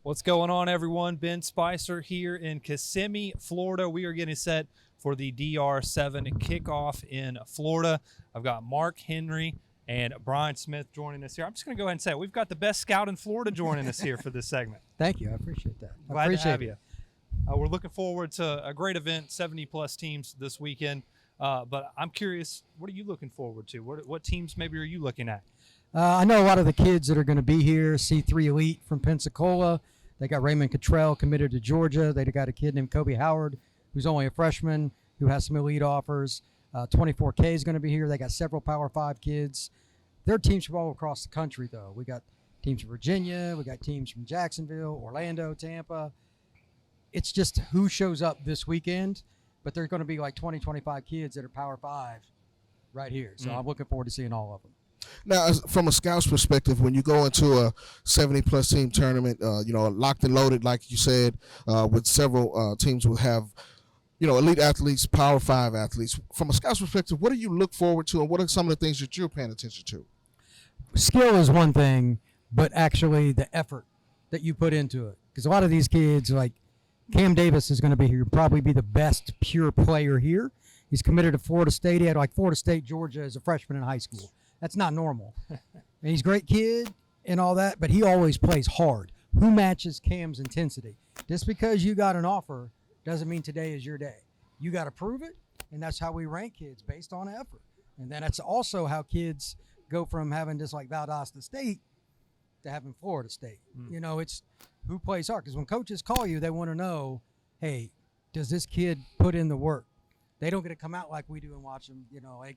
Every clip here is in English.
What's going on, everyone? Ben Spicer here in Kissimmee, Florida. We are getting set for the DR7 kickoff in Florida. I've got Mark Henry and Brian Smith joining us here. I'm just going to go ahead and say we've got the best scout in Florida joining us here for this segment. Thank you. I appreciate that. Glad to have you. We're looking forward to a great event, 70-plus teams this weekend. But I'm curious, what are you looking forward to? What teams maybe are you looking at? I know a lot of the kids that are going to be here. C3 Elite from Pensacola. They got Raymond Cottrell committed to Georgia. They got a kid named Kobe Howard, who's only a freshman, who has some elite offers. 24K is going to be here. They got several Power 5 kids. There are teams from all across the country, though. We got teams from Virginia. We got teams from Jacksonville, Orlando, Tampa. It's just who shows up this weekend, but there's going to be like 20, 25 kids that are Power 5 right here. So I'm looking forward to seeing all of them. Now, from a scout's perspective, when you go into a 70-plus team tournament, locked and loaded, like you said, with several teams will have, elite athletes, Power 5 athletes. From a scout's perspective, what do you look forward to, and what are some of the things that you're paying attention to? Skill is one thing, but actually the effort that you put into it. Because a lot of these kids, like Cam Davis is going to be here, probably be the best pure player here. He's committed to Florida State. He had like Florida State, Georgia as a freshman in high school. That's not normal. And he's a great kid and all that, but he always plays hard. Who matches Cam's intensity? Just because you got an offer doesn't mean today is your day. You got to prove it, and that's how we rank kids, based on effort. And then that's also how kids go from having just like Valdosta State to having Florida State. It's who plays hard. Because when coaches call you, they want to know, hey, does this kid put in the work? They don't get to come out like we do and watch them, like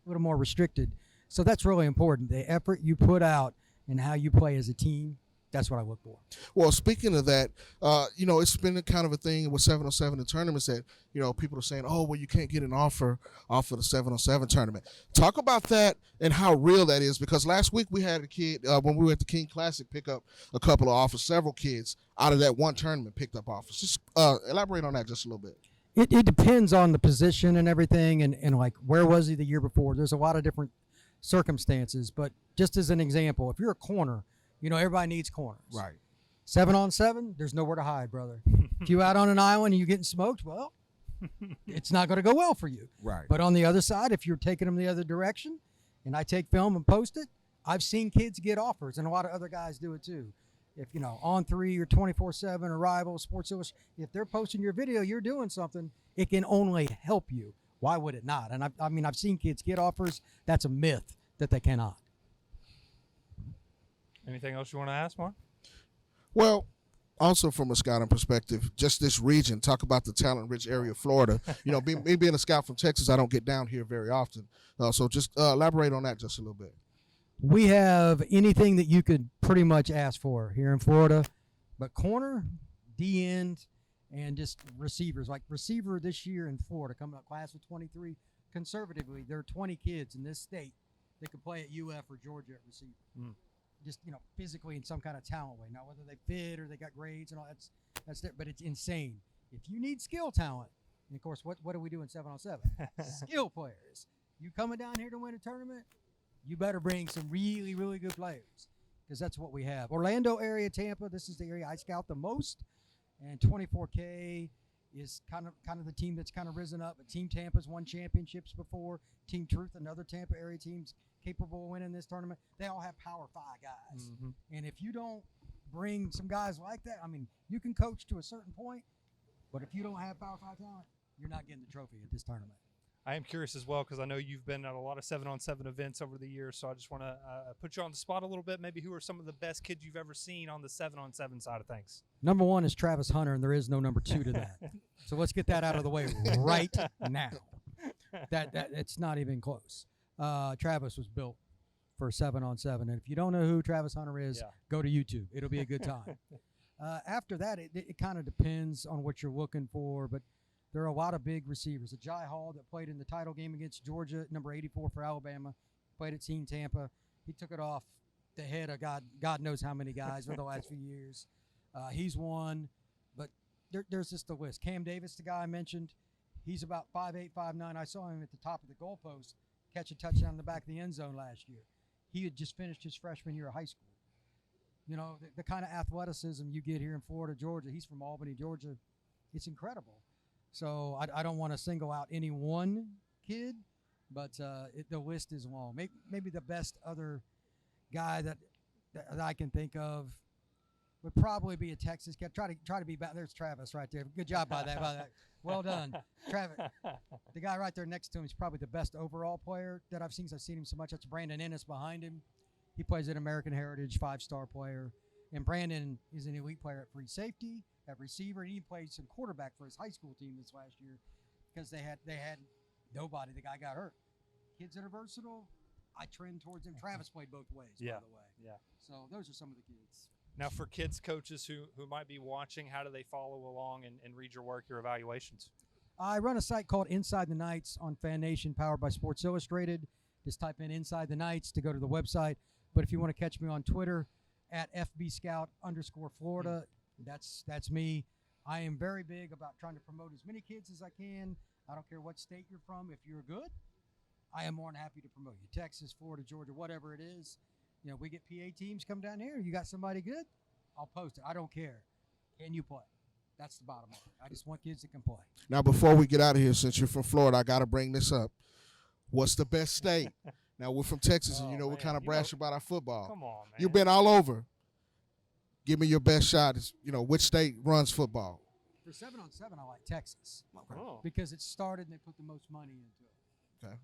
a little more restricted. So that's really important. The effort you put out and how you play as a team, that's what I look for. Well, speaking of that, it's been a kind of a thing with 707 in tournaments that, people are saying, oh, well, you can't get an offer off of the 707 tournament. Talk about that and how real that is, because last week we had a kid, when we were at the King Classic, pick up a couple of offers. Several kids out of that one tournament picked up offers. Just elaborate on that just a little bit. It depends on the position and everything, and like where was he the year before. There's a lot of different circumstances, but just as an example, if you're a corner, everybody needs corners. Right. 7-on-7, there's nowhere to hide, brother. If you out on an island and you're getting smoked, well, it's not going to go well for you. Right. But on the other side, if you're taking them the other direction, and I take film and post it, I've seen kids get offers, and a lot of other guys do it too. If, On3 or 24/7 or Rival, Sports Illustrated, if they're posting your video, you're doing something, it can only help you. Why would it not? And I've seen kids get offers. That's a myth that they cannot. Anything else you want to ask, Mark? Well, also from a scouting perspective, just this region, talk about the talent-rich area of Florida. Me being a scout from Texas, I don't get down here very often. So just elaborate on that just a little bit. We have anything that you could pretty much ask for here in Florida, but corner, D-end, and just receivers. Like receiver this year in Florida, coming up class of 23, conservatively, there are 20 kids in this state that could play at UF or Georgia at receiver. Just, physically in some kind of talent way. Now, whether they fit or they got grades and all, that's there, but it's insane. If you need skill talent, and of course, what do we do in 7-on-7? Skill players. You coming down here to win a tournament, you better bring some really, really good players, because that's what we have. Orlando area, Tampa, this is the area I scout the most. And 24K is kind of the team that's kind of risen up. But Team Tampa's won championships before. Team Truth, another Tampa area team's capable of winning this tournament. They all have Power 5 guys. And if you don't bring some guys like that, you can coach to a certain point, but if you don't have Power 5 talent, you're not getting the trophy at this tournament. I am curious as well, because I know you've been at a lot of 7-on-7 events over the years, so I just want to put you on the spot a little bit. Maybe who are some of the best kids you've ever seen on the 7-on-7 side of things? Number one is Travis Hunter, and there is no number two to that. So let's get that out of the way right now. That it's not even close. Travis was built for 7-on-7, and if you don't know who Travis Hunter is, go to YouTube. It'll be a good time. After that, it kind of depends on what you're looking for, but there are a lot of big receivers. Ajay Hall that played in the title game against Georgia, number 84 for Alabama, played at Team Tampa. He took it off the head of God knows how many guys over the last few years. He's one, but there's just the list. Cam Davis, the guy I mentioned, he's about 5'8", 5'9". I saw him at the top of the goalpost catch a touchdown in the back of the end zone last year. He had just finished his freshman year of high school. You know, the kind of athleticism you get here in Florida, Georgia. He's from Albany, Georgia. It's incredible. So I don't want to single out any one kid, but the list is long. Maybe the best other guy that I can think of would probably be a Texas kid. Try to be back. There's Travis right there. Good job by that. Well done, Travis. The guy right there next to him is probably the best overall player that I've seen. 'Cause I've seen him so much. That's Brandon Ennis behind him. He plays at American Heritage, 5-star player. And Brandon is an elite player at free safety, at receiver, and he played some quarterback for his high school team this last year because they had nobody. The guy got hurt. Kids that are versatile, I trend towards him. Travis played both ways, by the way. Yeah. So those are some of the kids. Now, for kids coaches who might be watching, how do they follow along and read your work, your evaluations? I run a site called Inside the Knights on Fan Nation, powered by Sports Illustrated. Just type in Inside the Knights to go to the website. But if you want to catch me on Twitter, at FBScout_Florida, that's me. I am very big about trying to promote as many kids as I can. I don't care what state you're from. If you're good, I am more than happy to promote you. Texas, Florida, Georgia, whatever it is. You know, we get PA teams come down here. You got somebody good, I'll post it. I don't care. Can you play? That's the bottom line. I just want kids that can play. Now, before we get out of here, since you're from Florida, I got to bring this up. What's the best state? Now, we're from Texas, and we kind of brash about our football. Come on, man. You've been all over. Give me your best shot. Which state runs football? For 7-on-7, I like Texas. Oh. Because it started and they put the most money into it. Okay.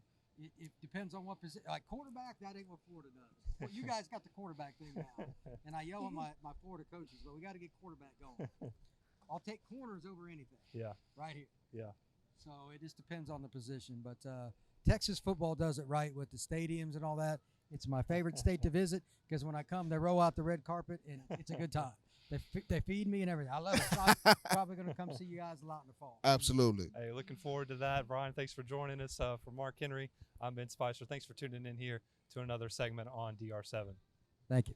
It depends on what position. Like quarterback, that ain't what Florida does. Well, you guys got the quarterback thing now. And I yell at my Florida coaches, but we got to get quarterback going. I'll take corners over anything. Yeah. Right here. Yeah. So it just depends on the position. But Texas football does it right with the stadiums and all that. It's my favorite state to visit because when I come, they roll out the red carpet and it's a good time. They feed me and everything. I love it. So I'm probably going to come see you guys a lot in the fall. Absolutely. Hey, looking forward to that. Brian, thanks for joining us. For Mark Henry, I'm Ben Spicer. Thanks for tuning in here to another segment on DR7. Thank you.